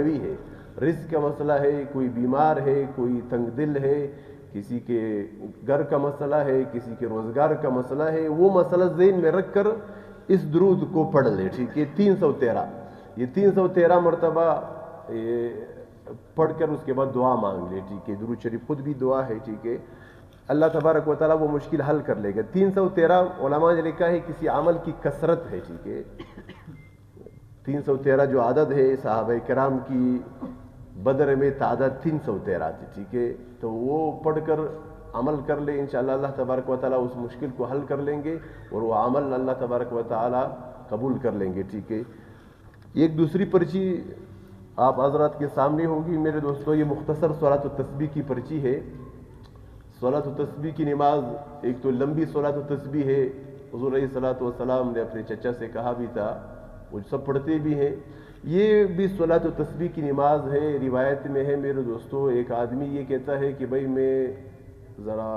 بھی ہے، رزق کا مسئلہ ہے، کوئی بیمار ہے، کوئی تنگ دل ہے، کسی کے گھر کا مسئلہ ہے، کسی کے روزگار کا مسئلہ ہے، وہ مسئلہ ذہن میں رکھ کر اس درود کو پڑھ لے، ٹھیک ہے، 313 یہ 313 مرتبہ پڑھ کر اس کے بعد دعا مانگ لے، ٹھیک ہے، درود شریف خود بھی دعا ہے، ٹھیک ہے، اللہ تبارک و تعالیٰ وہ مشکل حل کر لے گا۔ 313 علماء نے لکھا ہے کسی عمل کی کثرت ہے، ٹھیک ہے، 313 جو عدد ہے صحابہ کرام کی بدر میں تعداد 313 تھی، ٹھیک ہے، تو وہ پڑھ کر عمل کر لے، انشاءاللہ اللہ تبارک و تعالیٰ اس مشکل کو حل کر لیں گے اور وہ عمل اللہ تبارک و تعالیٰ قبول کر لیں گے، ٹھیک ہے۔ ایک دوسری پرچی آپ حضرات کے سامنے ہوگی میرے دوستو، یہ مختصر صلاۃ التسبیح کی پرچی ہے۔ صلاۃ التسبیح کی نماز ایک تو لمبی صلاۃ التسبیح ہے، حضور علیہ الصلوۃ والسلام نے اپنے چچا سے کہا بھی تھا، وہ سب پڑھتے بھی ہیں۔ یہ بھی صلاۃ التسبیح کی نماز ہے، روایت میں ہے میرے دوستو، ایک آدمی یہ کہتا ہے کہ بھائی میں ذرا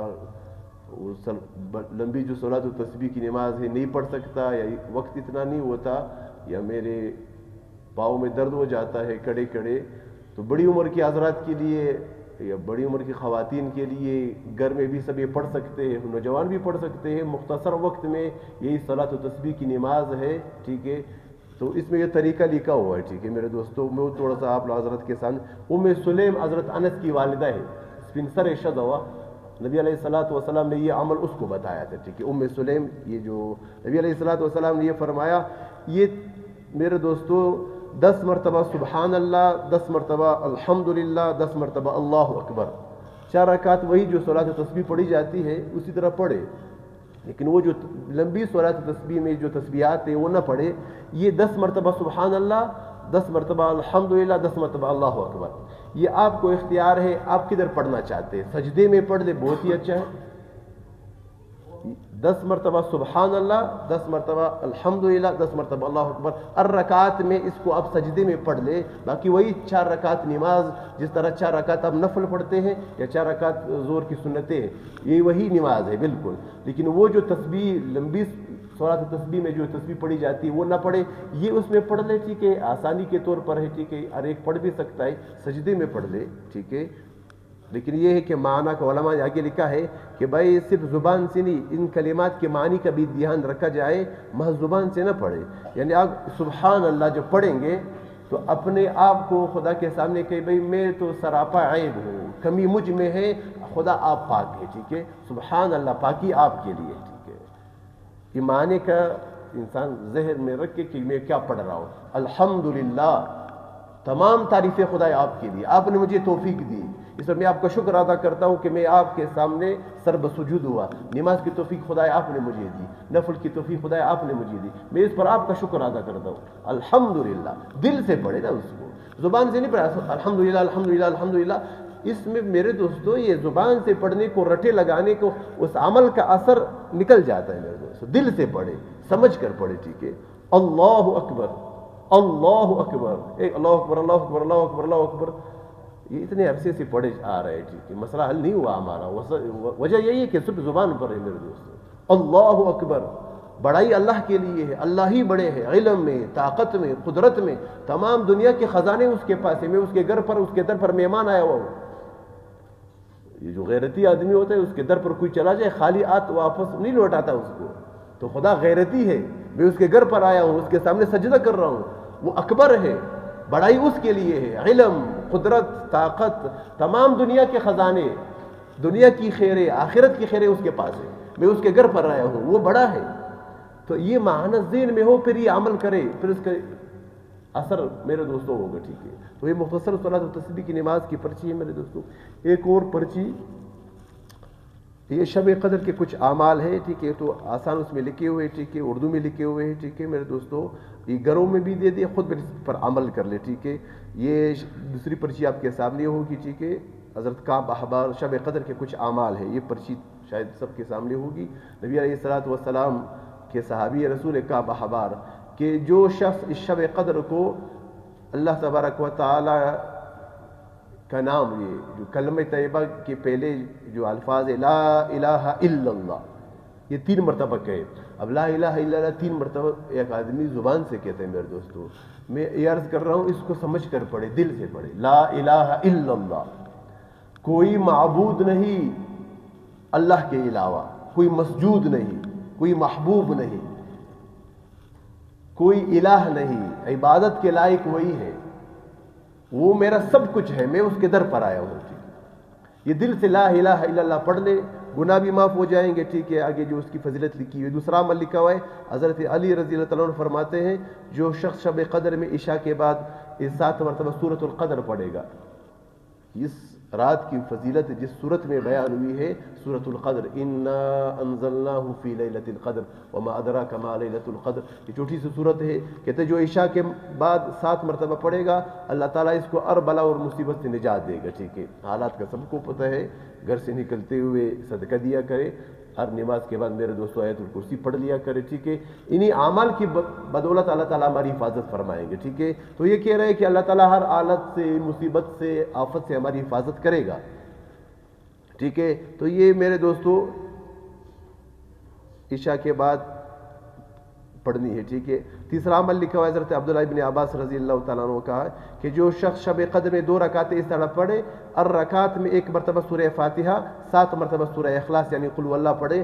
لمبی جو صلاۃ التسبیح کی نماز ہے نہیں پڑھ سکتا، یا وقت اتنا نہیں ہوتا، یا میرے پاؤں میں درد ہو جاتا ہے کڑے کڑے، تو بڑی عمر کے حضرات کے لیے یا بڑی عمر کی خواتین کے لیے گھر میں بھی سب یہ پڑھ سکتے ہیں، نوجوان بھی پڑھ سکتے ہیں، مختصر وقت میں یہی صلاۃ التسبیح کی نماز ہے، ٹھیک ہے۔ تو اس میں یہ طریقہ لکھا ہوا ہے، ٹھیک ہے میرے دوستو، میں تھوڑا سا آپ حضرت کے سامنے سلیم حضرت انس کی والدہ ہے، سپنسر شدوا، نبی علیہ الصلوۃ والسلام نے یہ عمل اس کو بتایا تھا، ٹھیک ہے، سلیم، یہ جو نبی علیہ الصلوۃ والسلام نے یہ فرمایا، یہ میرے دوستو 10 مرتبہ سبحان اللہ، 10 مرتبہ الحمدللہ، 10 مرتبہ اللہ اکبر، 4 رکعت وہی جو صلاۃ التسبیح پڑھی جاتی ہے اسی طرح پڑھے، لیکن وہ جو لمبی صلاۃ التسبیح میں جو تسبیحات ہیں وہ نہ پڑھے۔ یہ 10 مرتبہ سبحان اللہ، 10 مرتبہ الحمدللہ، 10 مرتبہ اللہ اکبر، یہ آپ کو اختیار ہے، آپ کدھر پڑھنا چاہتے ہیں، سجدے میں پڑھ لے بہت ہی اچھا ہے، 10 مرتبہ سبحان اللہ، 10 مرتبہ الحمدللہ، 10 مرتبہ اللہ اکبر، الرکعات میں اس کو آپ سجدے میں پڑھ لے، باقی وہی 4 رکعت نماز، جس طرح 4 رکعت آپ نفل پڑھتے ہیں یا 4 رکعت زور کی سنتیں ہیں، یہ وہی نماز ہے بالکل، لیکن وہ جو تسبیح لمبی صلاۃ التسبیح میں جو تسبیح پڑھی جاتی ہے وہ نہ پڑھے، یہ اس میں پڑھ لے، ٹھیک ہے، آسانی کے طور پر ہے، ٹھیک ہے، ہر ایک پڑھ بھی سکتا ہے، سجدے میں پڑھ لے، ٹھیک ہے۔ لیکن یہ ہے کہ معنی کا علماء نے آگے لکھا ہے کہ بھائی صرف زبان سے نہیں، ان کلمات کے معنی کا بھی دھیان رکھا جائے، محض زبان سے نہ پڑھے، یعنی آپ سبحان اللہ جب پڑھیں گے تو اپنے آپ کو خدا کے سامنے کہ بھائی میں تو سراپا عیب ہوں، کمی مجھ میں ہے، خدا آپ پاک ہے، ٹھیک ہے، سبحان اللہ، پاکی آپ کے لیے، ٹھیک ہے، یہ معنی کا انسان ذہن میں رکھ کے کہ میں کیا پڑھ رہا ہوں، الحمدللہ، تمام تعریفیں خدا آپ کے لیے، آپ نے مجھے توفیق دی، اس پر میں آپ کا شکر ادا کرتا ہوں کہ میں آپ کے سامنے سر بسجود ہوا، نماز کی توفیق خدا آپ نے مجھے دی، نفل کی توفیق خدا آپ نے مجھے دی، میں اس پر آپ کا شکر ادا کرتا ہوں، الحمدللہ، دل سے پڑھے نا اس کو، زبان سے نہیں پڑھا الحمدللہ الحمدللہ الحمدللہ، اس میں میرے دوستو یہ زبان سے پڑھنے کو، رٹے لگانے کو، اس عمل کا اثر نکل جاتا ہے میرے دوستو، دل سے پڑھے، سمجھ کر پڑھے، ٹھیک ہے، اللہ اکبر اللہ اکبر، اللہ اکبر اللہ اکبر اللہ اکبر اللہ اکبر، یہ اتنے عرصے سے پڑھے آ رہے ہیں، ٹھیک ہے، مسئلہ حل نہیں ہوا ہمارا، وجہ یہی ہے کہ صرف زبان پر ہے میرے دوستو، اللہ اکبر، بڑائی اللہ کے لیے ہے، اللہ ہی بڑے ہیں، علم میں، طاقت میں، قدرت میں، تمام دنیا کے خزانے اس کے پاس ہیں، میں اس کے گھر پر، اس کے در پر مہمان آیا ہوا ہوں، یہ جو غیرتی آدمی ہوتا ہے اس کے در پر کوئی چلا جائے خالی ہاتھ واپس نہیں لوٹاتا اس کو، تو خدا غیرتی ہے، میں اس کے گھر پر آیا ہوں، اس کے سامنے سجدہ کر رہا ہوں، وہ اکبر ہے، بڑائی اس کے لیے ہے، علم، قدرت، طاقت، تمام دنیا کے خزانے، دنیا کی خیریں، آخرت کی خیریں اس کے پاس ہے، میں اس کے گھر پر آیا ہوں، وہ بڑا ہے، تو یہ معنی ذہن میں ہو، پھر یہ عمل کرے، پھر اس کا اثر میرے دوستوں ہوگا، ٹھیک ہے۔ تو یہ مختصر صلاۃ التسبیح کی نماز کی پرچی ہے میرے دوستوں۔ ایک اور پرچی، یہ شب قدر کے کچھ اعمال ہے، ٹھیک ہے، تو آسان اس میں لکھے ہوئے، ٹھیک ہے، اردو میں لکھے ہوئے ہیں، ٹھیک ہے میرے دوستوں، یہ گھروں میں بھی دے دے، خود بھی اس پر عمل کر لے، ٹھیک ہے۔ یہ دوسری پرچی آپ کے سامنے ہوگی، ٹھیک ہے، حضرت کعب احبار شب قدر کے کچھ اعمال ہے، یہ پرچی شاید سب کے سامنے ہوگی۔ نبی علیہ الصلوۃ والسلام کے صحابی رسول کعب احبار کہ جو شخص اس شب قدر کو اللہ تبارک و تعالی کا نام، یہ جو کلمہ طیبہ کے پہلے جو الفاظ لا الہ الا اللہ، یہ 3 مرتبہ کہے. اب لا الہ الا اللہ 3 مرتبہ ایک آدمی زبان سے کہتے ہیں میرے دوستو. میں یہ عرض کر رہا ہوں اس کو سمجھ کر پڑھے, دل سے پڑھے. لا الہ الا اللہ, کوئی معبود نہیں اللہ کے علاوہ, کوئی مسجود نہیں, کوئی محبوب نہیں, کوئی الہ نہیں, عبادت کے لائق وہی ہے, وہ میرا سب کچھ ہے, میں اس کے در پر آیا ہوں. یہ دل سے لا الہ الا اللہ پڑھ لے, گناہ بھی معاف ہو جائیں گے. ٹھیک ہے, آگے جو اس کی فضیلت لکھی ہوئی. دوسرا عمل لکھا ہوا ہے, حضرت علی رضی اللہ تعالیٰ عنہ فرماتے ہیں جو شخص شب قدر میں عشاء کے بعد 7 مرتبہ سورۃ القدر پڑھے گا. اس رات کی فضیلت جس صورت میں بیان ہوئی ہے سورۃ القدر, انا انزلناہ فی لیلۃ القدر وما ادراک ما لیلۃ القدر, یہ چھوٹی سی صورت ہے. کہتے جو عشاء کے بعد 7 مرتبہ پڑھے گا اللہ تعالیٰ اس کو ہر بلا اور مصیبت سے نجات دے گا. ٹھیک ہے, حالات کا سب کو پتہ ہے, گھر سے نکلتے ہوئے صدقہ دیا کرے, ہر نماز کے بعد میرے دوستو آیت الکرسی پڑھ لیا کرے. ٹھیک ہے, انہی اعمال کی بدولت اللہ تعالیٰ ہماری حفاظت فرمائیں گے. ٹھیک ہے, تو یہ کہہ رہے ہیں کہ اللہ تعالیٰ ہر حالت سے, مصیبت سے, آفت سے ہماری حفاظت کرے گا. ٹھیک ہے, تو یہ میرے دوستو عشاء کے بعد پڑھنی ہے. ٹھیک ہے, تیسرا عمل لکھا ہوا ہے حضرت عبداللہ ابن عباس رضی اللہ تعالیٰ عنہ کہا کہ جو شخص شب قدر میں 2 رکعتیں اس طرح پڑھے, الرکعت میں 1 مرتبہ سورہ فاتحہ, 7 مرتبہ سورہ اخلاص یعنی قل واللہ پڑھے,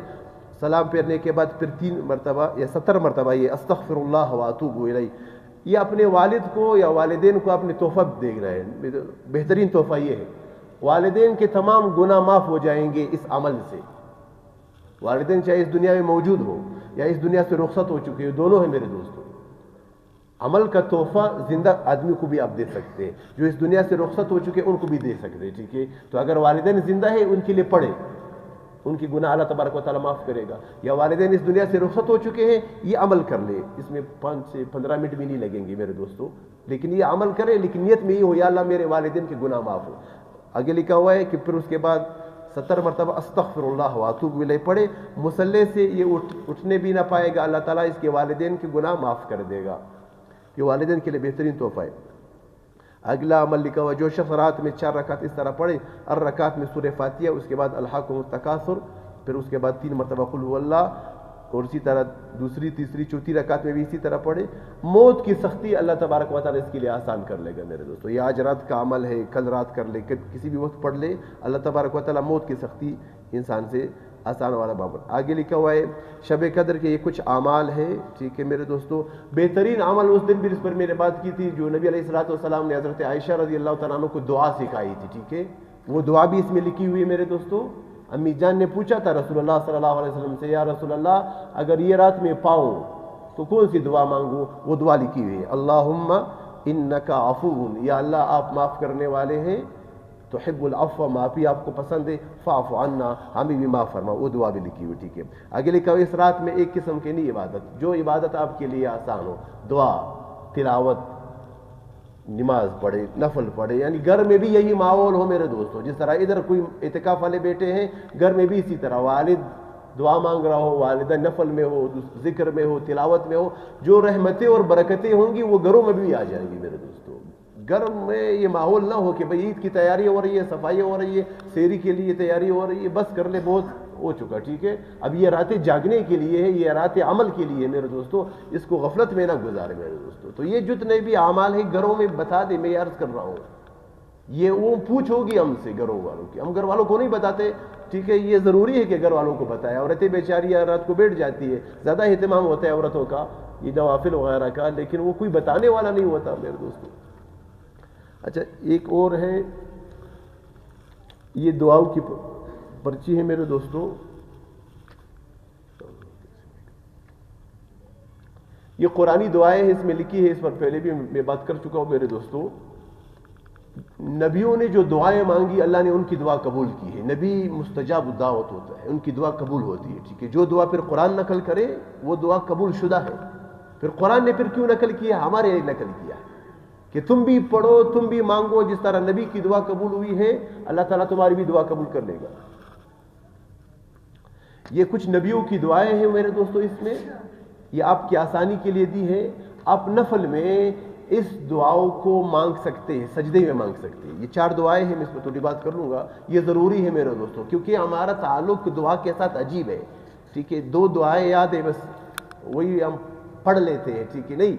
سلام پھیرنے کے بعد پھر 3 مرتبہ یا 70 مرتبہ یہ استغفر اللہ واتوب الیہ, یہ اپنے والد کو یا والدین کو اپنے تحفہ دیکھ رہے ہیں. بہترین تحفہ یہ ہے, والدین کے تمام گناہ معاف ہو جائیں گے اس عمل سے. والدین چاہے اس دنیا میں موجود ہو یا اس دنیا سے رخصت ہو چکے ہو, دونوں ہیں میرے دوستوں. عمل کا تحفہ زندہ آدمی کو بھی آپ دے سکتے ہیں, جو اس دنیا سے رخصت ہو چکے ان کو بھی دے سکتے ہیں. ٹھیک ہے, تو اگر والدین زندہ ہے ان کے لیے پڑھے, ان کی گناہ اللہ تبارک و تعالیٰ معاف کرے گا. یا والدین اس دنیا سے رخصت ہو چکے ہیں, یہ عمل کر لے, اس میں 5 سے 15 منٹ بھی نہیں لگیں گے میرے دوستوں, لیکن یہ عمل کرے, لیکن نیت میں یہ ہو یا اللہ میرے والدین کے گناہ معاف ہو. آگے لکھا ہوا ہے کہ پھر اس کے بعد 70 مرتبہ استغفر اللہ واتوب الیہ پڑھے. مصلی سے یہ اٹھنے بھی نہ پائے گا, اللہ تعالیٰ اس کے والدین کے گناہ معاف کر دے گا. یہ والدین کے لیے بہترین تحفہ ہے. اگلا عمل لکھا ہوا, جو شخص رات میں 4 رکعت اس طرح پڑھے, الرکعت میں سورہ فاتحہ, اس کے بعد الحاکم التکاثر, پھر اس کے بعد 3 مرتبہ قل هو اللہ, اور اسی طرح دوسری, تیسری, چوتھی رکعت میں بھی اسی طرح پڑھے, موت کی سختی اللہ تبارک و تعالیٰ اس کے لیے آسان کر لے گا میرے دوستو. یہ آج رات کا عمل ہے, کل رات کر لے, کسی بھی وقت پڑھ لے, اللہ تبارک و تعالیٰ موت کی سختی انسان سے آسان والا بابر. آگے لکھا ہوا ہے شب قدر کے یہ کچھ اعمال ہیں. ٹھیک ہے میرے دوستو, بہترین عمل اس دن بھی اس پر میں نے بات کی تھی, جو نبی علیہ الصلوۃ والسلام نے حضرت عائشہ رضی اللہ تعالیٰ عنہ کو دعا سکھائی تھی. ٹھیک ہے, وہ دعا بھی اس میں لکھی ہوئی ہے میرے دوستو. امی جان نے پوچھا تھا رسول اللہ صلی اللہ علیہ وسلم سے, یا رسول اللہ اگر یہ رات میں پاؤں تو کون سی دعا مانگوں؟ وہ دعا لکھی ہوئی ہے, اللہم انک عفو, یا اللہ آپ معاف کرنے والے ہیں, تحب العفو, معافی آپ کو پسند ہے, فاعف عنا, ہمیں بھی معاف فرما. وہ دعا بھی لکھی ہوئی. ٹھیک ہے, آگے لکھا ہوا اس رات میں ایک قسم کی نہیں عبادت, جو عبادت آپ کے لیے آسان ہو, دعا, تلاوت, نماز پڑھے, نفل پڑھے, یعنی گھر میں بھی یہی ماحول ہو میرے دوستوں. جس طرح ادھر کوئی اعتکاف والے بیٹے ہیں, گھر میں بھی اسی طرح والد دعا مانگ رہا ہو, والدہ نفل میں ہو, ذکر میں ہو, تلاوت میں ہو, جو رحمتیں اور برکتیں ہوں گی وہ گھروں میں بھی آ جائیں گی میرے دوستوں. گھر میں یہ ماحول نہ ہو کہ بھئی عید کی تیاری ہو رہی ہے, صفائی ہو رہی ہے, سحری کے لیے تیاری ہو رہی ہے, بس کر لے, بہت ہو چکا. ٹھیک ہے, اب یہ راتیں جاگنے کے لیے ہے, یہ راتیں عمل کے لیے میرے دوستو, اس کو غفلت میں نہ گزارے میرے دوستو. تو یہ جتنے بھی اعمال ہیں گھروں میں بتا دے, میں یہ عرض کر رہا ہوں, یہ وہ پوچھ ہوگی ہم سے گھروں والوں کی, ہم گھر والوں کو نہیں بتاتے. ٹھیک ہے, یہ ضروری ہے کہ گھر والوں کو بتائے. عورتیں بیچاری رات کو بیٹھ جاتی ہے, زیادہ اہتمام ہوتا ہے عورتوں کا یہ نوافل وغیرہ کا, لیکن وہ کوئی بتانے والا نہیں ہوتا میرے دوستو. اچھا, ایک اور ہے, یہ دعاؤں کی پرچی ہے میرے دوستو. یہ قرآنی دعائیں ہیں, اس میں لکھی ہے, اس پر پہلے بھی میں بات کر چکا ہوں میرے دوستو. نبیوں نے جو دعائیں مانگی اللہ نے ان کی دعا قبول کی ہے. نبی مستجاب الدعوت ہوتا ہے, ان کی دعا قبول ہوتی ہے. ٹھیک ہے, جو دعا پھر قرآن نقل کرے وہ دعا قبول شدہ ہے. پھر قرآن نے پھر کیوں نقل کیا؟ ہمارے لیے نقل کیا کہ تم بھی پڑھو, تم بھی مانگو, جس طرح نبی کی دعا قبول ہوئی ہے اللہ تعالیٰ تمہاری بھی دعا قبول کر لے گا. یہ کچھ نبیوں کی دعائیں ہیں میرے دوستو, اس میں یہ آپ کی آسانی کے لیے دی ہے. آپ نفل میں اس دعاؤں کو مانگ سکتے ہیں, سجدے میں مانگ سکتے ہیں. یہ 4 دعائیں ہیں, میں اس میں تھوڑی بات کر لوں گا. یہ ضروری ہے میرے دوستو, کیونکہ ہمارا تعلق دعا کے ساتھ عجیب ہے. ٹھیک ہے. 2 دعائیں یاد ہے بس وہی ہم پڑھ لیتے ہیں, ٹھیک ہے. نہیں,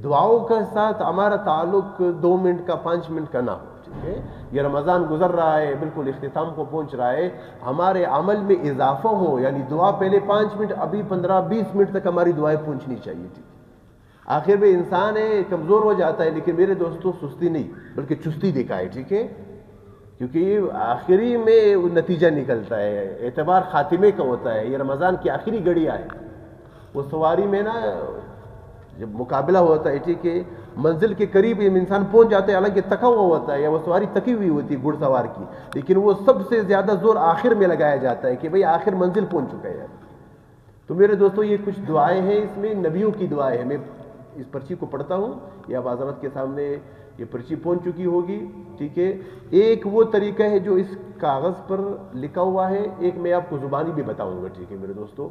دعاؤں کے ساتھ ہمارا تعلق 2 منٹ کا 5 منٹ کا نہ ہو, ٹھیک ہے. یہ رمضان گزر رہا ہے, بالکل اختتام کو پہنچ رہا ہے, ہمارے عمل میں اضافہ ہو, یعنی دعا پہلے 5 منٹ, ابھی 15-20 منٹ تک ہماری دعائیں پہنچنی چاہیے, ٹھیک ہے. آخر میں انسان ہے کمزور ہو جاتا ہے, لیکن میرے دوستوں سستی نہیں بلکہ چستی دکھائے, ٹھیک ہے, کیونکہ آخری میں نتیجہ نکلتا ہے, اعتبار خاتمے کا ہوتا ہے. یہ رمضان کی آخری گھڑی آئے, وہ سواری میں نا جب مقابلہ ہوتا ہے, ٹھیک ہے, منزل کے قریب انسان پہنچ جاتا ہے, حالانکہ تھکا ہوا ہوتا ہے یا وہ سواری تھکی ہوئی ہوتی ہے گھڑ سوار کی, لیکن وہ سب سے زیادہ زور آخر میں لگایا جاتا ہے کہ بھئی آخر منزل پہنچ چکا ہے. تو میرے دوستو یہ کچھ دعائیں ہیں, اس میں نبیوں کی دعائیں ہیں. میں اس پرچی کو پڑھتا ہوں, یا آپ حضرات کے سامنے یہ پرچی پہنچ چکی ہوگی, ٹھیک ہے. ایک وہ طریقہ ہے جو اس کاغذ پر لکھا ہوا ہے, ایک میں آپ کو زبانی بھی بتاؤں گا, ٹھیک ہے میرے دوستو.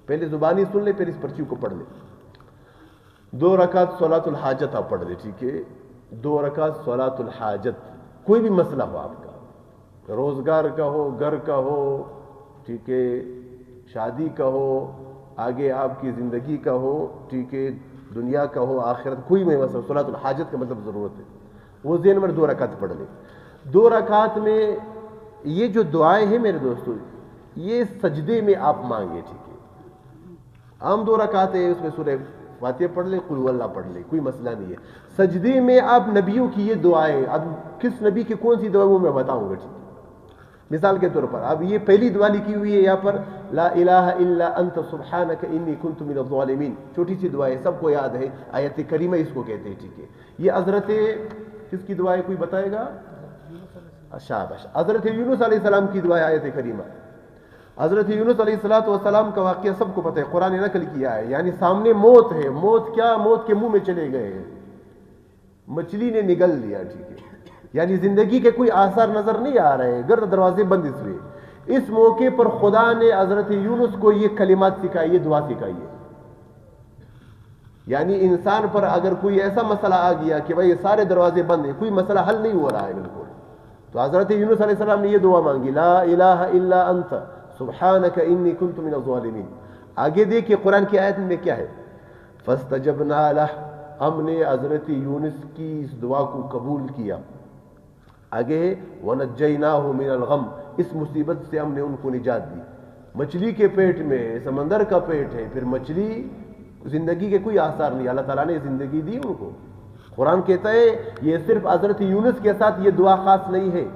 پہلے زبانی سن لیں, پھر اس پرچی کو پڑھ لیں. 2 رکعت صلاۃ الحاجت آپ پڑھ لیں, ٹھیک ہے. 2 رکعت صلاۃ الحاجت, کوئی بھی مسئلہ ہو آپ کا, روزگار کا ہو, گھر کا ہو, ٹھیک ہے, شادی کا ہو, آگے آپ کی زندگی کا ہو, ٹھیک ہے, دنیا کا ہو, آخرت, کوئی بھی مسئلہ, صلاۃ الحاجت کا مطلب ضرورت ہے, وہ ذہن میں 2 رکعت پڑھ لیں. 2 رکعت میں یہ جو دعائیں ہیں میرے دوستو, یہ سجدے میں آپ مانگے, ٹھیک ہے. عام 2 رکعت ہے, اس میں سورہ فاتحہ پڑھ لیں, قل هو اللہ پڑھ لیں, کوئی مسئلہ نہیں ہے. سجدے میں آپ نبیوں کی یہ دعائیں, اب کس نبی کی کون سی دعا وہ میں بتاؤں گا, ٹھیک ہے. مثال کے طور پر اب یہ پہلی دعا لکھی ہوئی ہے یہاں پر, لا الہ الا انت سبحانک انی کنت من الظالمین, چھوٹی سی دعا ہے, سب کو یاد ہے, آیت کریمہ اس کو کہتے ہیں, ٹھیک ہے. یہ حضرت کس کی دعا ہے, کوئی بتائے گا؟ شاباش, حضرت یونس علیہ السلام کی دعا ہے, آیت کریمہ. حضرت یونس علیہ السلام کا واقعہ سب کو پتہ ہے, قرآن نے نقل کیا ہے. یعنی سامنے موت ہے, موت کیا, موت کے منہ میں چلے گئے ہیں, مچھلی نے نگل لیا, ٹھیک ہے. یعنی زندگی کے کوئی آثار نظر نہیں آ رہے ہیں, گرد دروازے بند اس ہوئے. اس موقع پر خدا نے حضرت یونس کو یہ کلمات سکھائی, یہ دعا سکھائی ہے. یعنی انسان پر اگر کوئی ایسا مسئلہ آ گیا کہ بھائی سارے دروازے بند ہیں, کوئی مسئلہ حل نہیں ہو رہا ہے بالکل, تو حضرت یونس علیہ السلام نے یہ دعا مانگی, لا الہ الا انت سبحانک انی کنت من الظالمین. آگے دیکھیں قرآن کی آیت میں کیا ہے, فاستجبنا لہ, ہم نے حضرت یونس کی اس دعا کو قبول کیا. آگے وَنَجَّيْنَاهُ مِنَ الْغَمِّ, اس مصیبت سے ہم نے ان کو نجات دی. مچھلی کے پیٹ میں, سمندر کا پیٹ ہے, پھر مچھلی, زندگی کے کوئی آثار نہیں, اللہ تعالیٰ نے زندگی دی ان کو. قرآن کہتا ہے یہ صرف حضرت یونس کے ساتھ یہ دعا خاص نہیں ہے,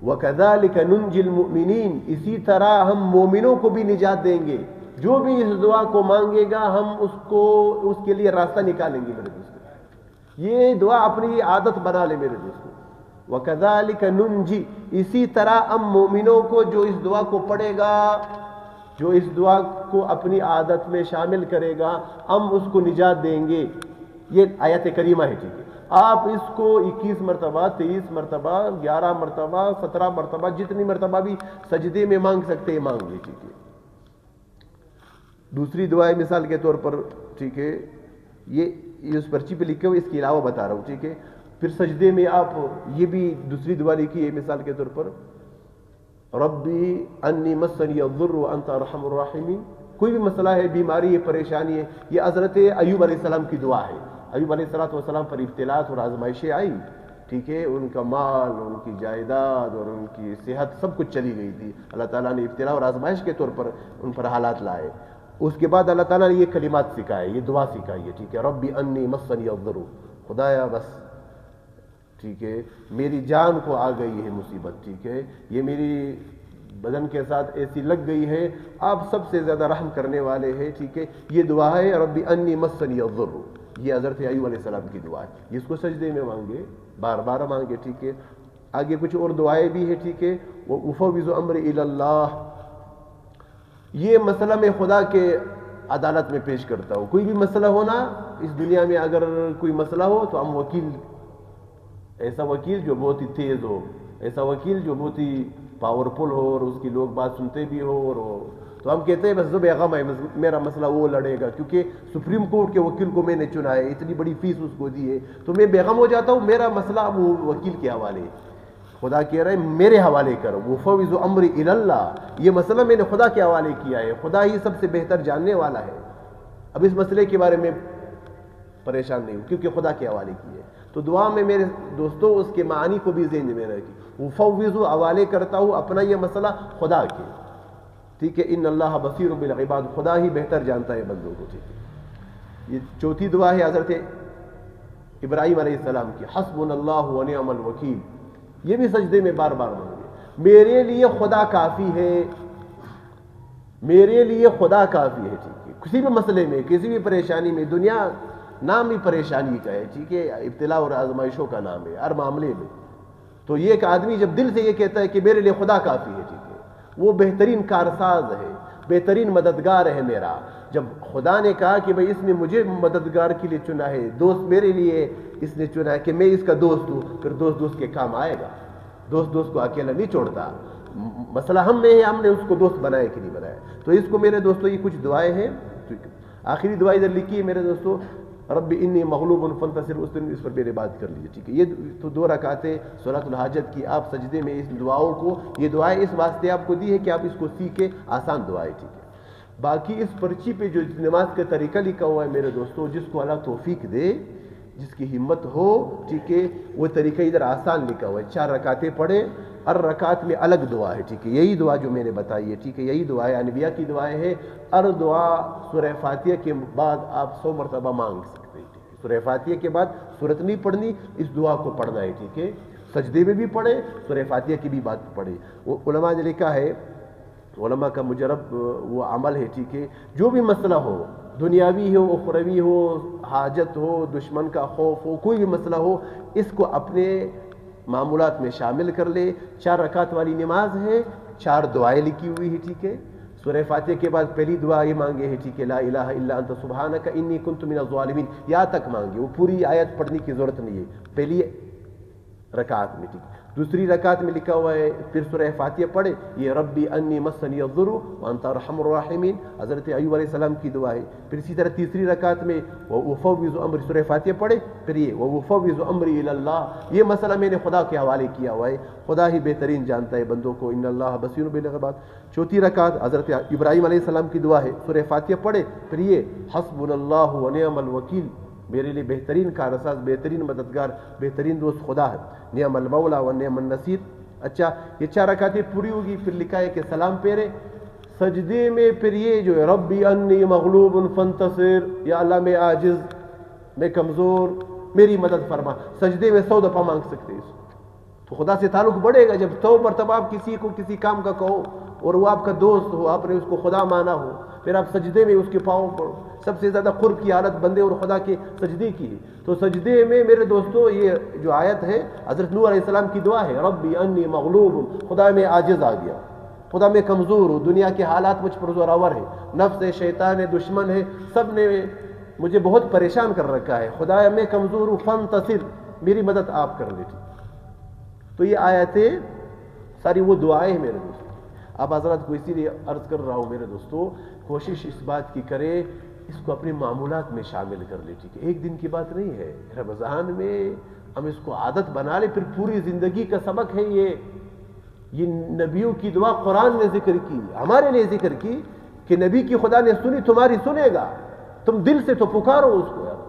وَكَذَلِكَ نُنْجِي الْمُؤْمِنِينَ, اسی طرح ہم مومنوں کو بھی نجات دیں گے. جو بھی اس دعا کو مانگے گا ہم اس کے لیے راستہ نکالیں گے میرے دوستو. یہ دعا اپنی عادت بنا لے میرے دوستو. وَكَذَلِكَ نُنْجِي, اسی طرح ہم مومنوں کو جو اس دعا کو پڑھے گا, جو اس دعا کو اپنی عادت میں شامل کرے گا, ہم اس کو نجات دیں گے. یہ آیت کریمہ ہے, ٹھیک ہے. آپ اس کو 21 مرتبہ, 23 مرتبہ, 11 مرتبہ, 17 مرتبہ, جتنی مرتبہ بھی سجدے میں مانگ سکتے ہیں مانگ لیں, ٹھیک ہے. دوسری دعائیں مثال کے طور پر, ٹھیک ہے, یہ اس پرچی پہ لکھے ہوئے, اس کے علاوہ بتا رہا ہوں, ٹھیک ہے. پھر سجدے میں آپ یہ بھی دوسری دعا لکھی ہے مثال کے طور پر, ربی انی مسنی الضر وانت ارحم الراحمین. کوئی بھی مسئلہ ہے, بیماری ہے, پریشانی ہے, یہ حضرت ایوب علیہ السلام کی دعا ہے. ایوب علیہ السلام پر ابتلاءات اور آزمائشیں آئی, ٹھیک ہے, ان کا مال, ان کی جائیداد اور ان کی صحت سب کچھ چلی گئی تھی. اللہ تعالیٰ نے ابتلاء اور آزمائش کے طور پر ان پر حالات لائے. اس کے بعد اللہ تعالیٰ نے یہ کلمات سکھائے, یہ دعا سکھائی ہے, ٹھیک ہے. ربی انی مسنی الضر, خدایا بس, ٹھیک ہے, میری جان کو آ گئی ہے مصیبت, ٹھیک ہے, یہ میری بدن کے ساتھ ایسی لگ گئی ہے, آپ سب سے زیادہ رحم کرنے والے ہیں, ٹھیک ہے. یہ دعا ہے ربی انی مسنی الضر, یہ حضرت ایوب علیہ السلام کی دعا ہے. جس کو سجدے میں مانگے, بار بار مانگے, ٹھیک ہے. آگے کچھ اور دعائیں بھی ہیں, ٹھیک ہے. وَأُفَوِّضُ أَمْرِي إِلَى اللَّهِ, یہ مسئلہ میں خدا کے عدالت میں پیش کرتا ہوں. کوئی بھی مسئلہ ہونا اس دنیا میں, اگر کوئی مسئلہ ہو تو ہم وکیل, ایسا وکیل جو بہت ہی تیز ہو, ایسا وکیل جو بہت ہی پاورفل ہو اور اس کی لوگ بات سنتے بھی ہو, اور تو ہم کہتے ہیں بس جو بیغم ہے میرا مسئلہ وہ لڑے گا, کیونکہ سپریم کورٹ کے وکیل کو میں نے چنا ہے, اتنی بڑی فیس اس کو دی ہے, تو میں بیغم ہو جاتا ہوں, میرا مسئلہ وہ وکیل کے حوالے ہے. خدا کہہ رہے ہیں میرے حوالے کرو، وفوض امری الی اللہ، یہ مسئلہ میں نے خدا کے حوالے کیا ہے، خدا ہی سب سے بہتر جاننے والا ہے، اب اس مسئلے کے بارے میں پریشان نہیں ہوں کیونکہ خدا کے حوالے کی ہے۔ تو دعا میں میرے دوستوں اس کے معنی کو بھی ذہن میں رکھیں، وفوض حوالے کرتا ہوں اپنا یہ مسئلہ خدا کے، ٹھیک ہے، ان اللہ بصیر بالعباد، خدا ہی بہتر جانتا ہے بندوں کو، ٹھیک ہے۔ یہ چوتھی دعا ہے حضرت ابراہیم علیہ السلام کی، حسبنا اللہ ونعم الوکیل، یہ بھی سجدے میں بار بار مانگے، میرے لیے خدا کافی ہے، میرے لیے خدا کافی ہے، ٹھیک ہے، کسی بھی مسئلے میں، کسی بھی پریشانی میں، دنیا نام ہی پریشانی کا ہے، ٹھیک ہے، ابتلا اور آزمائشوں کا نام ہے ہر معاملے میں، تو یہ ایک آدمی جب دل سے یہ کہتا ہے کہ میرے لیے خدا کافی ہے، ٹھیک ہے، وہ بہترین کارساز ہے، بہترین مددگار ہے میرا۔ جب خدا نے کہا کہ بھئی اس نے مجھے مددگار کے لیے چنا ہے، دوست میرے لیے اس نے چنا ہے کہ میں اس کا دوست ہوں، پھر دوست دوست کے کام آئے گا، دوست دوست کو اکیلا نہیں چھوڑتا، مسئلہ ہم میں ہے، ہم نے اس کو دوست بنایا کہ نہیں بنایا۔ تو اس کو میرے دوستوں یہ کچھ دعائیں ہیں، آخری دعا ادھر لکھی ہے میرے دوستوں، رب انی مغلوب فانتصر، اس پر میرے بات کر لیجیے، ٹھیک ہے۔ یہ تو 2 رکعتیں سورۃ الحاجت کی، آپ سجدے میں اس دعاؤں کو، یہ دعائیں اس واسطے آپ کو دی ہے کہ آپ اس کو سیکھیں، آسان دعائیں، ٹھیک ہے۔ باقی اس پرچی پہ جو نماز کا طریقہ لکھا ہوا ہے میرے دوستوں، جس کو اللہ توفیق دے، جس کی ہمت ہو، ٹھیک ہے، وہ طریقہ ادھر آسان لکھا ہوا ہے، 4 رکعتیں پڑھیں، ہر رکعت میں الگ دعا ہے، ٹھیک ہے، یہی دعا جو میں نے بتائی ہے، ٹھیک ہے، یہی دعا ہے، انبیاء کی دعائیں ہیں، ہر دعا سورہ فاتحہ کے بعد آپ 100 مرتبہ مانگ سکتے ہیں، ٹھیک ہے، سورہ فاتحہ کے بعد سورت نہیں پڑھنی، اس دعا کو پڑھنا ہے، ٹھیک ہے، سجدے میں بھی پڑھیں، سورہ فاتحہ کی بھی بات پڑھیں۔ وہ علماء نے لکھا ہے، علماء کا مجرب وہ عمل ہے، ٹھیک ہے، جو بھی مسئلہ ہو، دنیاوی ہو، اخروی ہو، حاجت ہو، دشمن کا خوف ہو، کوئی بھی مسئلہ ہو، اس کو اپنے معمولات میں شامل کر لے۔ 4 رکعت والی نماز ہے، 4 دعائیں لکھی ہوئی ہے، ٹھیک ہے، سورہ فاتحہ کے بعد پہلی دعا یہ مانگے ہے، ٹھیک ہے، لا الہ الا انت سبحانک انی کنت من الظالمین، یہاں تک مانگے، وہ پوری آیت پڑھنے کی ضرورت نہیں ہے پہلی رکعت میں، ٹھیک ہے۔ دوسری رکعت میں لکھا ہوا ہے پھر سورہ فاتحہ پڑھے، یہ ربی انی مسنی الضر وانت ارحم الراحمین، حضرت ایوب علیہ السلام کی دعا ہے۔ پھر اسی طرح تیسری رکعت میں وفوض امری، سورہ فاتحہ پڑھے، پھر یہ وفوض امری الی اللہ، یہ مسئلہ میں نے خدا کے حوالے کیا ہوا ہے، خدا ہی بہترین جانتا ہے بندوں کو، ان اللہ بصیر بالعباد۔ چوتھی رکعت حضرت ابراہیم علیہ السلام کی دعا ہے، سورہ فاتحہ پڑھے، پھر یہ حسبنا اللہ ونعم الوکیل، میرے لیے بہترین کارساز، بہترین مددگار، بہترین دوست خدا ہے، نعم المولا و نعم النصیر۔ اچھا، یہ 4 رکعتیں پوری ہوگی، پھر لکھا ہے کہ سلام پھیرے، سجدے میں پھر یہ جو ہے ربی انی مغلوب فانتصر، یا اللہ میں عاجز، میں کمزور، میری مدد فرما، سجدے میں 100 دفعہ مانگ سکتے ہیں اس کو، تو خدا سے تعلق بڑھے گا جب 100 مرتبہ آپ کسی کو کسی کام کا کہو اور وہ آپ کا دوست ہو، آپ نے اس کو خدا مانا ہو، پھر آپ سجدے میں اس کے پاؤں پڑھو، سب سے زیادہ قرب کی حالت بندے اور خدا کے سجدے کی ہے۔ تو سجدے میں میرے دوستو یہ جو آیت ہے حضرت نوح علیہ السلام کی دعا ہے، ربی انی مغلوب، خدا میں عاجز آ گیا، خدا میں کمزور ہوں، دنیا کے حالات مجھ پر زوراور ہے، نفس ہے، شیطان ہے، دشمن ہے، سب نے مجھے بہت پریشان کر رکھا ہے، خدا میں کمزور ہوں، فانتصر، میری مدد آپ کر لیجیے۔ تو یہ آیتیں ساری وہ دعائیں ہیں میرے دوستو۔ اب حضرات کو اسی لیے عرض کر رہا ہوں میرے دوستو، کوشش اس بات کی کرے اس کو اپنے معمولات میں شامل کر لے، ٹھیک ہے، ایک دن کی بات نہیں ہے، رمضان میں ہم اس کو عادت بنا لے، پھر پوری زندگی کا سبق ہے یہ نبیوں کی دعا قرآن نے ذکر کی، ہمارے لیے ذکر کی کہ نبی کی خدا نے سنی، تمہاری سنے گا، تم دل سے تو پکارو اس کو یار۔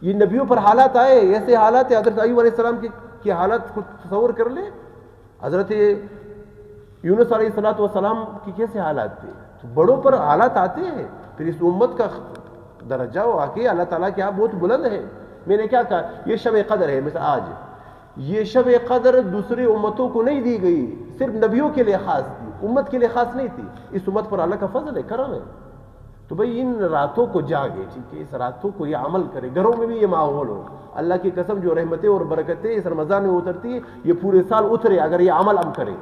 یہ نبیوں پر حالات آئے، ایسے حالات ہیں، حضرت ایوب علیہ السلام کی حالت کو تصور کر لے، حضرت یونس علیہ السلام کی کیسے حالات تھے، تو بڑوں پر حالات آتے ہیں، پھر اس امت کا درجہ واقعی اللہ تعالیٰ کے ہاں بہت بلند ہے۔ میں نے کیا کہا، یہ شب قدر ہے، مثلا آج یہ شب قدر دوسری امتوں کو نہیں دی گئی، صرف نبیوں کے لیے خاص تھی، امت کے لیے خاص نہیں تھی، اس امت پر اللہ کا فضل ہے، کرم ہے۔ تو بھئی ان راتوں کو جاگے، ٹھیک ہے، اس راتوں کو یہ عمل کرے، گھروں میں بھی یہ ماحول ہو، اللہ کی قسم جو رحمتیں اور برکتیں اس رمضان میں اترتی ہے یہ پورے سال اترے اگر یہ عمل ہم کریں۔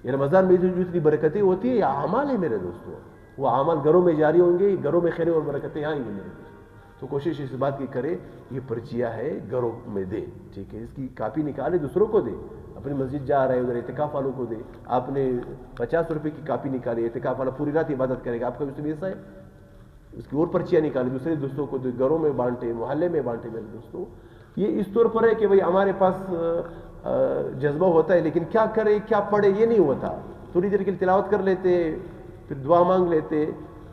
یہ رمضان میں جو اتنی برکتیں ہوتی ہیں یہ اعمال ہے میرے دوستوں، وہ اعمال گھروں میں جاری ہوں گے، گھروں میں خیر اور برکتیں آئیں گی میرے دوستوں۔ تو کوشش اس بات کی کرے، یہ پرچیاں ہے گھروں میں دے، ٹھیک ہے، اس کی کاپی نکالے دوسروں کو دے، اپنی مسجد جا رہے ادھر اعتکاف والوں کو دے، آپ نے 50 روپے کی کاپی نکالی، اعتکاف والا پوری رات عبادت کرے گا، آپ کا اس میں ایسا ہے، اس کی اور پرچیاں نکالے دوسرے دوستوں کو دے، گھروں میں بانٹے، محلے میں بانٹے میرے دوستوں۔ یہ اس طور پر ہے کہ بھئی ہمارے پاس جذبہ ہوتا ہے، لیکن کیا کرے کیا پڑھے یہ نہیں ہوتا. تھوڑی دیر کے لیے تلاوت کر لیتے، پھر دعا مانگ لیتے،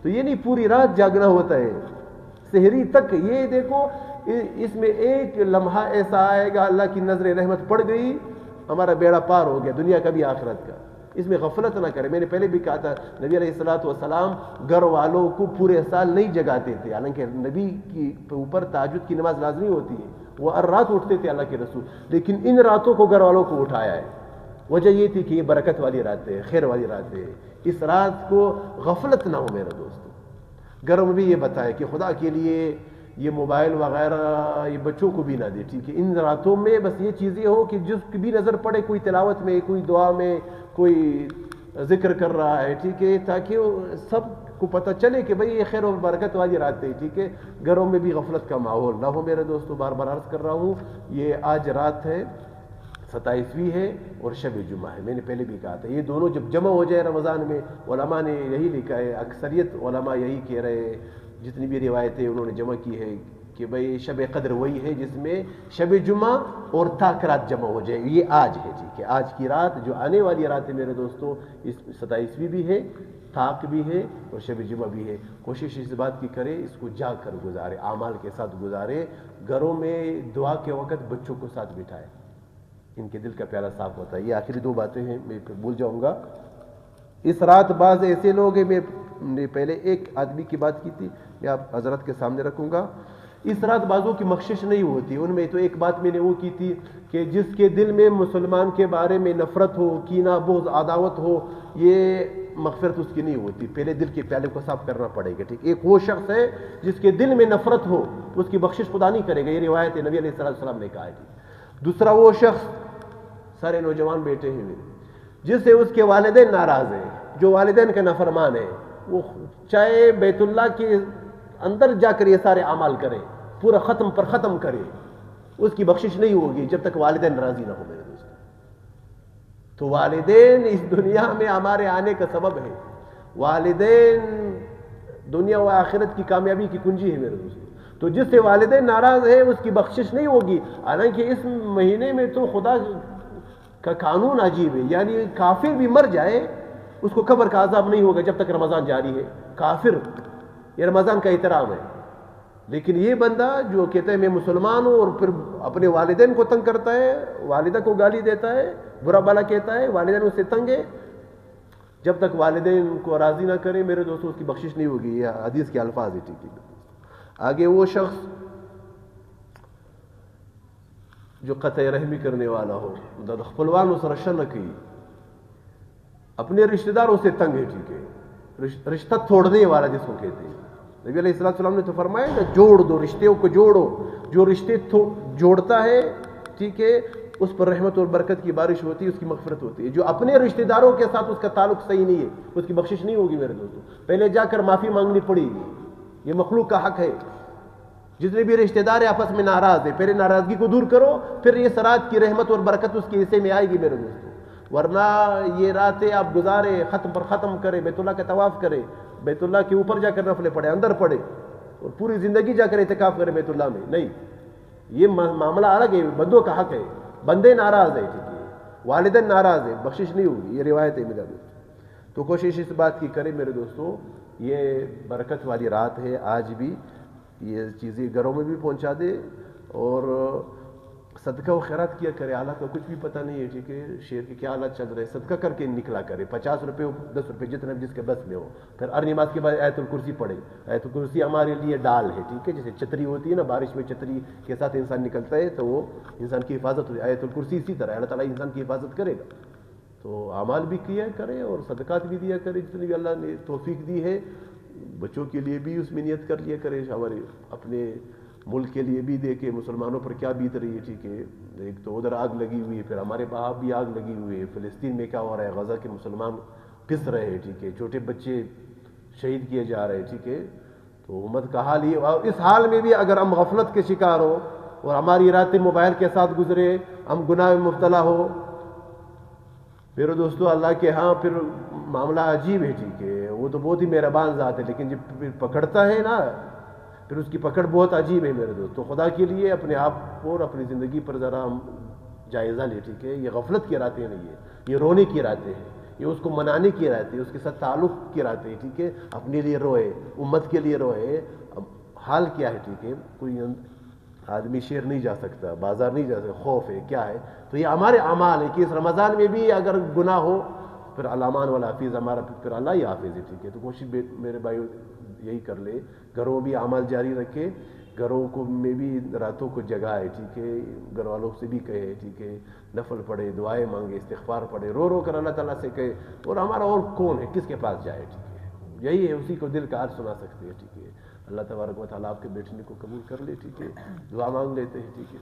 تو یہ نہیں پوری رات جاگنا ہوتا ہے سحری تک. یہ دیکھو اس میں ایک لمحہ ایسا آئے گا اللہ کی نظر رحمت پڑ گئی، ہمارا بیڑا پار ہو گیا دنیا کا بھی آخرت کا. اس میں غفلت نہ کرے. میں نے پہلے بھی کہا تھا نبی علیہ الصلوۃ والسلام گھر والوں کو پورے سال نہیں جگاتے تھے، حالانکہ نبی کی اوپر تہجد کی نماز لازمی ہوتی ہے، وہ ہر رات اٹھتے تھے اللہ کے رسول، لیکن ان راتوں کو گھر والوں کو اٹھایا ہے. وجہ یہ تھی کہ یہ برکت والی رات ہے، خیر والی رات ہے. اس رات کو غفلت نہ ہو میرے دوستو. گھروں میں بھی یہ بتایا کہ خدا کے لیے یہ موبائل وغیرہ یہ بچوں کو بھی نہ دے، ٹھیک ہے. ان راتوں میں بس یہ چیزیں ہو کہ جس کی بھی نظر پڑے، کوئی تلاوت میں، کوئی دعا میں، کوئی ذکر کر رہا ہے، ٹھیک ہے، تاکہ سب کو پتہ چلے کہ بھئی یہ خیر و برکت والی رات ہے، ٹھیک ہے. گھروں میں بھی غفلت کا ماحول نہ ہو میرے دوستو. بار بار عرض کر رہا ہوں، یہ آج رات ہے 27ویں ہے اور شب جمعہ ہے. میں نے پہلے بھی کہا تھا یہ دونوں جب جمع ہو جائے رمضان میں، علماء نے یہی لکھا ہے، اکثریت علماء یہی کہہ رہے ہیں، جتنی بھی روایتیں انہوں نے جمع کی ہے کہ بھئی شب قدر وہی ہے جس میں شب جمعہ اور تاک رات جمع ہو جائے. یہ آج ہے، ٹھیک ہے. آج کی رات جو آنے والی رات ہے میرے دوستو، اس 27ویں بھی ہے، تاک بھی ہے اور شب جمعہ بھی ہے. کوشش اس بات کی کرے اس کو جا کر گزارے، اعمال کے ساتھ گزارے. گھروں میں دعا کے وقت بچوں کو ساتھ بٹھائے، ان کے دل کا پیالہ صاف ہوتا ہے. یہ آخری دو باتیں ہیں، میں پھر بھول جاؤں گا. اس رات بعض ایسے لوگ ہیں، میں نے پہلے ایک آدمی کی بات کی تھی، میں آپ حضرت کے سامنے رکھوں گا. اس رات بعضوں کی بخشش نہیں ہوتی. ان میں تو ایک بات میں نے وہ کی تھی کہ جس کے دل میں مسلمان کے بارے میں نفرت ہو، کینہ، بغض، عداوت ہو، یہ مغفرت اس کی نہیں ہوتی. پہلے دل کے پیالے کو صاف کرنا پڑے گا، ٹھیک. ایک وہ شخص ہے جس کے دل میں نفرت ہو، اس کی بخشش خدا نہیں کرے گا. یہ روایت ہے، نبی علیہ السلام نے کہا ہے. دوسرا وہ شخص، سارے نوجوان بیٹے ہیں میرے، جس سے اس کے والدین ناراض ہیں، جو والدین کا نافرمان ہے، وہ چاہے بیت اللہ کے اندر جا کر یہ سارے اعمال کرے، پورا ختم پر ختم کرے، اس کی بخشش نہیں ہوگی جب تک والدین راضی نہ ہو میرے دوست. تو والدین اس دنیا میں ہمارے آنے کا سبب ہے. والدین دنیا و آخرت کی کامیابی کی کنجی ہے میرے دوست. تو جس سے والدین ناراض ہے اس کی بخشش نہیں ہوگی. حالانکہ اس مہینے میں تو خدا کا قانون عجیب ہے، یعنی کافر بھی مر جائے اس کو قبر کا عذاب نہیں ہوگا جب تک رمضان جاری ہے. کافر، یہ رمضان کا احترام ہے. لیکن یہ بندہ جو کہتا ہے میں مسلمان ہوں اور پھر اپنے والدین کو تنگ کرتا ہے، والدہ کو گالی دیتا ہے، برا بھلا کہتا ہے، والدین اس سے تنگ ہے، جب تک والدین کو راضی نہ کرے میرے دوستوں اس کی بخشش نہیں ہوگی. یہ حدیث کے الفاظ ہے، ٹھیک ہے. آگے وہ شخص جو قطع رحمی کرنے والا ہو، خپلوانوں سے رشن نہ کی، اپنے رشتہ داروں سے تنگ ہے، ٹھیک ہے. رشتہ توڑنے والا جس کو کہتے ہیں. نبی علیہ السلام نے تو فرمایا نا، جوڑ دو، رشتوں کو جوڑو. جو رشتے جوڑتا ہے، ٹھیک ہے، اس پر رحمت اور برکت کی بارش ہوتی ہے، اس کی مغفرت ہوتی ہے. جو اپنے رشتہ داروں کے ساتھ اس کا تعلق صحیح نہیں ہے، اس کی بخشش نہیں ہوگی میرے دوستوں. پہلے جا کر معافی مانگنی پڑے گی، یہ مخلوق کا حق ہے. جتنے بھی رشتہ دار آپس میں ناراض ہیں، پہلے ناراضگی کو دور کرو، پھر یہ رات کی رحمت اور برکت اس کے حصے میں آئے گی میرے دوستوں. ورنہ یہ راتیں آپ گزارے، ختم پر ختم کرے، بیت اللہ کا طواف کرے، بیت اللہ کے اوپر جا کر نفلیں پڑھے، اندر پڑھے، اور پوری زندگی جا کر اعتکاف کرے بیت اللہ میں. نہیں، یہ معاملہ الگ ہے. بندوں کا حق ہے، بندے ناراض ہیں، ٹھیک ہے، والدین ناراض ہیں، بخشش نہیں ہوگی. یہ روایت ہے میرا دوست. تو کوشش اس بات کی کرے میرے دوستوں، یہ برکت والی رات ہے. آج بھی یہ چیزیں گھروں میں بھی پہنچا دے اور صدقہ و خیرات کیا کرے. حالات کا کچھ بھی پتہ نہیں ہے، ٹھیک ہے، شہر کے کیا حالات چل رہے ہیں. صدقہ کر کے نکلا کرے، 50 روپے 10 روپے جتنا جس کے بس میں ہو. پھر ہر نماز کے بعد آیت الکرسی پڑھے. آیت الکرسی ہمارے لیے ڈال ہے، ٹھیک ہے، جیسے چھتری ہوتی ہے نا، بارش میں چھتری کے ساتھ انسان نکلتا ہے تو وہ انسان کی حفاظت ہوتی ہے. آیت الکرسی اسی طرح اللہ تعالیٰ انسان کی حفاظت کرے گا. تو اعمال بھی کیا کرے اور صدقات بھی دیا کرے جتنی بھی اللہ نے توفیق دی ہے. بچوں کے لیے بھی اس میں نیت کر لیا کرے، ہمارے اپنے ملک کے لیے بھی دے کہ مسلمانوں پر کیا بیت رہی ہے، ٹھیک ہے. ایک تو ادھر آگ لگی ہوئی ہے، پھر ہمارے پاس بھی آگ لگی ہوئی ہے. فلسطین میں کیا ہو رہا ہے، غزہ کے مسلمان پس رہے ہیں، ٹھیک ہے، چھوٹے بچے شہید کیے جا رہے ہیں، ٹھیک ہے. تو امت کا حال یہ، اور اس حال میں بھی اگر ہم غفلت کے شکار ہو اور ہماری راتیں موبائل کے ساتھ گزرے، ہم گناہ میں مبتلا ہو میرے دوستو، اللہ کے ہاں پھر معاملہ عجیب ہے، ٹھیک ہے. وہ تو بہت ہی مہربان ذات ہے، لیکن جب پکڑتا ہے نا پھر اس کی پکڑ بہت عجیب ہے میرے دوست. تو خدا کے لیے اپنے آپ کو اور اپنی زندگی پر ذرا ہم جائزہ لے, ٹھیک ہے. یہ غفلت کی راتیں نہیں ہے, یہ رونے کی راتیں ہیں, یہ اس کو منانے کی راتیں, اس کے ساتھ تعلق کی راتیں ہیں, ٹھیک ہے. اپنے لیے روئے, امت کے لیے روئے. اب حال کیا ہے, ٹھیک ہے, کوئی آدمی شہر نہیں جا سکتا, بازار نہیں جا سکتا, خوف ہے, کیا ہے, تو یہ ہمارے اعمال ہے کہ اس رمضان میں بھی اگر گناہ ہو پھر الامان والا حافظ ہمارا, پھر اللہ ہی حافظ ہے, ٹھیک ہے. تو کوشش میرے بھائی یہی کر لے, گھروں بھی اعمال جاری رکھے, گھروں کو میں بھی راتوں کو جگائے, ٹھیک ہے. گھر والوں سے بھی کہے, ٹھیک ہے, نفل پڑھے, دعائیں مانگے, استغفار پڑھے, رو رو کر اللہ تعالیٰ سے کہے. اور ہمارا اور کون ہے, کس کے پاس جائے, ٹھیک ہے. یہی ہے, اسی کو دل کا حال سنا سکتے ہیں, ٹھیک ہے. اللہ تبارک و تعالیٰ آپ کے بیٹھنے کو قبول کر لے, ٹھیک ہے. دعا مانگ لیتے ہیں, ٹھیک ہے.